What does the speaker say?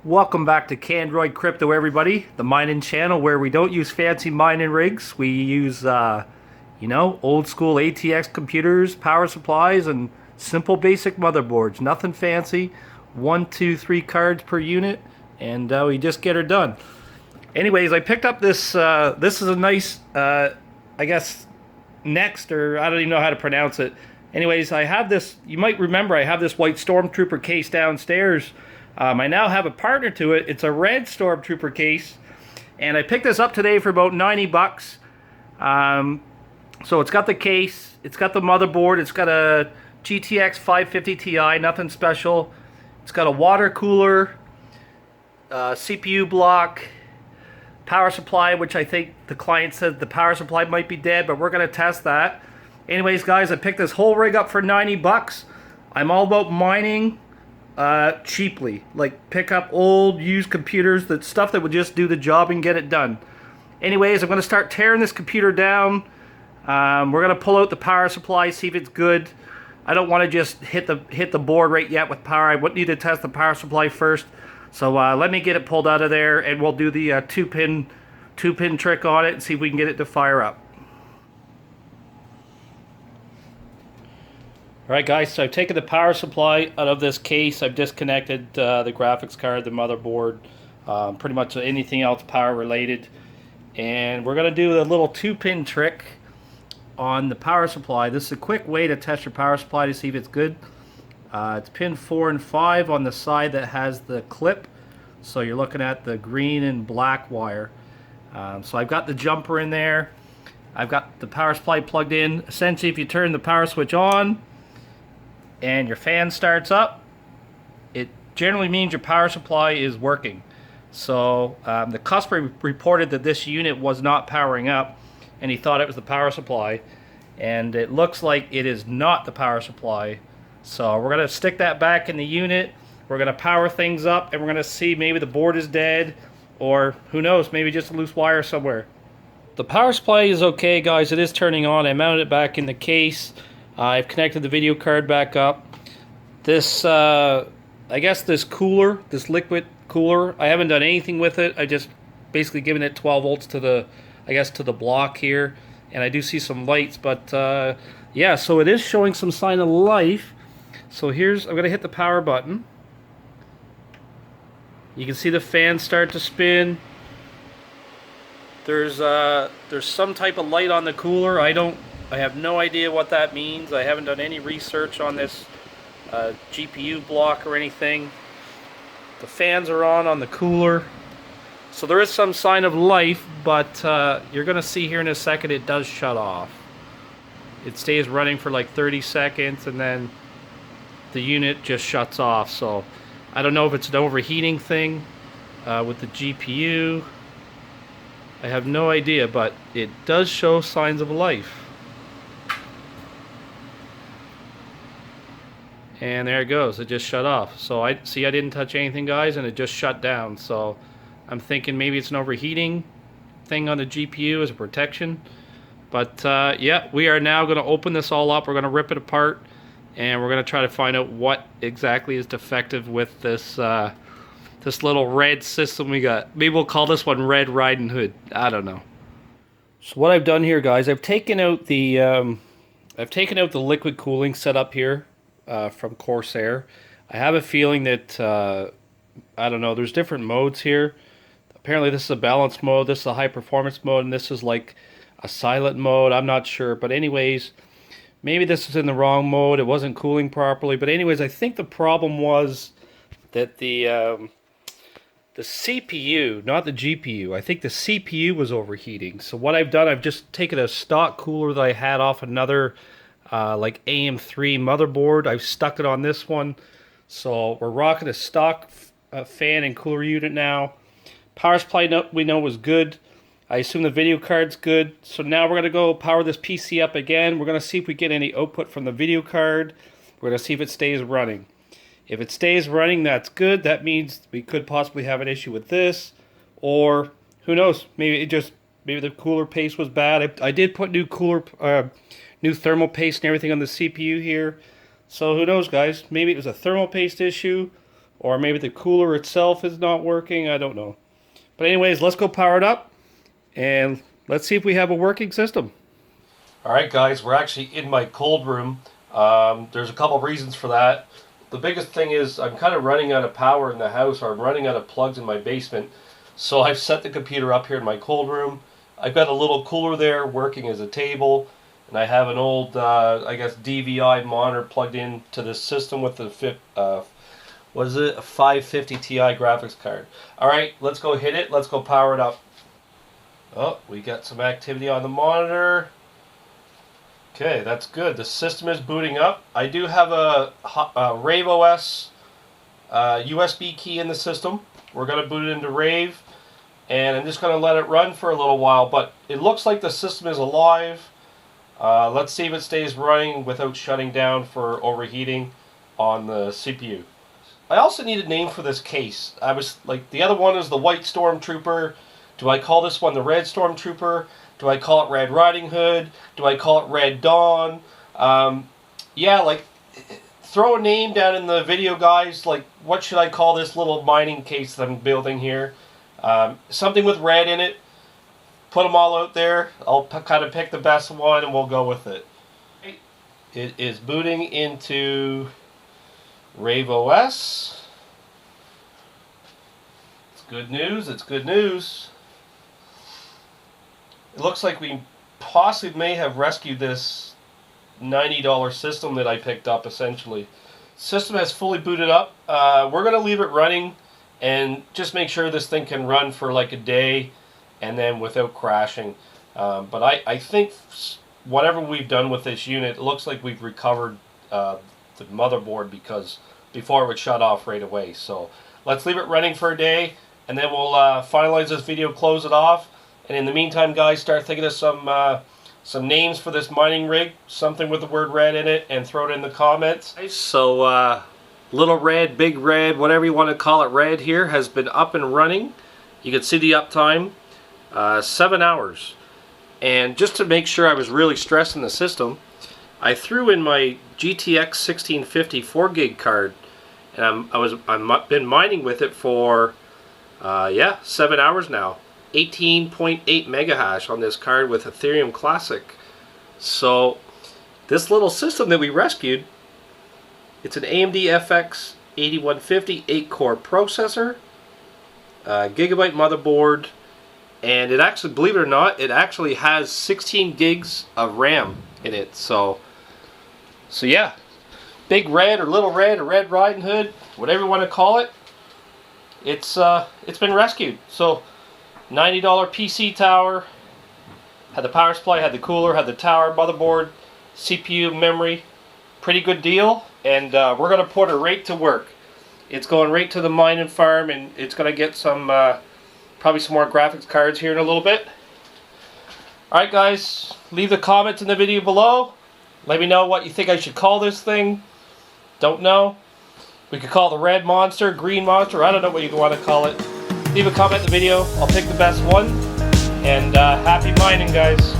Welcome back to Candroid Crypto, everybody. The mining channel where we don't use fancy mining rigs. We use, old school ATX computers, power supplies, and simple basic motherboards. Nothing fancy. 1, 2, 3 cards per unit, and we just get her done. Anyways, I picked up this. This is a nice, I guess, Next, or I don't even know how to pronounce it. Anyways, I have this. You might remember I have this white Stormtrooper case downstairs. I now have a partner to it. It's a red Stormtrooper case, and I picked this up today for about 90 bucks. So it's got the case, it's got the motherboard, it's got a GTX 550 Ti, nothing special. It's got a water cooler, CPU block, power supply, which I think the client said the power supply might be dead, but we're going to test that. Anyways, guys, I picked this whole rig up for 90 bucks. I'm all about mining cheaply. Like, pick up old, used computers, that stuff that would just do the job and get it done. Anyways, I'm going to start tearing this computer down. We're going to pull out the power supply, see if it's good. I don't want to just hit the board right yet with power. I would need to test the power supply first. So let me get it pulled out of there, and we'll do the two pin trick on it and see if we can get it to fire up. Alright guys, so I've taken the power supply out of this case. I've disconnected the graphics card, the motherboard, pretty much anything else power related. And we're going to do a little 2-pin trick on the power supply. This is a quick way to test your power supply to see if it's good. It's pin 4 and 5 on the side that has the clip. So you're looking at the green and black wire. So I've got the jumper in there. I've got the power supply plugged in. Essentially, if you turn the power switch on and your fan starts up, it generally means your power supply is working. So the customer reported that this unit was not powering up, and he thought it was the power supply, and it looks like it is not the power supply. So we're going to stick that back in the unit. We're going to power things up, and we're going to see maybe the board is dead, or who knows, maybe just a loose wire somewhere. The power supply is okay, guys. It is turning on. I mounted it back in the case. I've connected the video card back up. This, I guess this cooler, this liquid cooler, I haven't done anything with it. I just basically given it 12 volts to the, I guess, to the block here. And I do see some lights, but yeah, so it is showing some sign of life. So here's, I'm going to hit the power button. You can see the fan start to spin. There's some type of light on the cooler. I have no idea what that means. I haven't done any research on this GPU block or anything. The fans are on the cooler. So there is some sign of life, but you're going to see here in a second it does shut off. It stays running for like 30 seconds and then the unit just shuts off. So I don't know if it's an overheating thing with the GPU. I have no idea, but it does show signs of life. And there it goes, it just shut off. So I didn't touch anything, guys, and it just shut down. So I'm thinking maybe it's an overheating thing on the GPU as a protection. But yeah, we are now going to open this all up. We're going to rip it apart, and we're going to try to find out what exactly is defective with this this little red system we got. Maybe we'll call this one Red Riding Hood. I don't know. So what I've done here, guys, I've taken out the liquid cooling setup here from Corsair. I have a feeling that I don't know. There's different modes here. Apparently, this is a balanced mode. This is a high performance mode, and this is like a silent mode. I'm not sure, but anyways, maybe this is in the wrong mode. It wasn't cooling properly. But anyways, I think the problem was that the CPU, not the GPU. I think the CPU was overheating. So what I've done, I've just taken a stock cooler that I had off another like AM3 motherboard. I've stuck it on this one. So we're rocking a stock fan and cooler unit now. Power supply we know was good. I assume the video card's good. So now we're going to go power this PC up again. We're going to see if we get any output from the video card. We're going to see if it stays running. If it stays running, that's good. That means we could possibly have an issue with this. Or, who knows, maybe the cooler paste was bad. I did put new thermal paste and everything on the CPU here. So who knows, guys? Maybe it was a thermal paste issue, Or maybe the cooler itself is not working. I don't know. But anyways, let's go power it up. And let's see if we have a working system. Alright guys, we're actually in my cold room. There's a couple reasons for that. The biggest thing is I'm kind of running out of power in the house, or I'm running out of plugs in my basement. So I've set the computer up here in my cold room. I've got a little cooler there working as a table. And I have an old, I guess, DVI monitor plugged into this system with the, what is it? A 550 Ti graphics card. Alright, let's go hit it. Let's go power it up. Oh, we got some activity on the monitor. Okay, that's good. The system is booting up. I do have a RaveOS USB key in the system. We're going to boot it into Rave, and I'm just going to let it run for a little while, but it looks like the system is alive. Let's see if it stays running without shutting down for overheating on the CPU. I also need a name for this case. I was like, the other one is the White Stormtrooper. Do I call this one the Red Stormtrooper? Do I call it Red Riding Hood? Do I call it Red Dawn? Yeah, like, throw a name down in the video, guys. Like, what should I call this little mining case that I'm building here? Something with red in it. Put them all out there. I'll kind of pick the best one and we'll go with it. It is booting into RaveOS. It's good news. It's good news. It looks like we possibly may have rescued this $90 system that I picked up, essentially. System has fully booted up. We're going to leave it running and just make sure this thing can run for like a day and then without crashing. But I think whatever we've done with this unit, it looks like we've recovered the motherboard, because before it would shut off right away. So let's leave it running for a day and then we'll finalize this video, close it off. And in the meantime, guys, start thinking of some names for this mining rig, something with the word red in it, and throw it in the comments. So little red, big red, whatever you want to call it, red here has been up and running. You can see the uptime, 7 hours. And just to make sure I was really stressing the system, I threw in my GTX 1650 4 gig card, and I've been mining with it for 7 hours now. 18.8 mega hash on this card with Ethereum Classic. So this little system that we rescued, it's an AMD FX 8150 8-core processor, gigabyte motherboard, and it actually, believe it or not, it actually has 16 gigs of RAM in it. So yeah, big red or little red or Red Riding Hood, whatever you want to call it, it's been rescued. So $90 PC tower, had the power supply, had the cooler, had the tower, motherboard, CPU, memory. Pretty good deal, and we're going to put it right to work. It's going right to the mining farm, and it's going to get some, probably some more graphics cards here in a little bit. Alright guys, leave the comments in the video below. Let me know what you think I should call this thing. Don't know. We could call it the Red Monster, Green Monster, I don't know what you want to call it. Leave a comment in the video. I'll pick the best one. And happy mining, guys.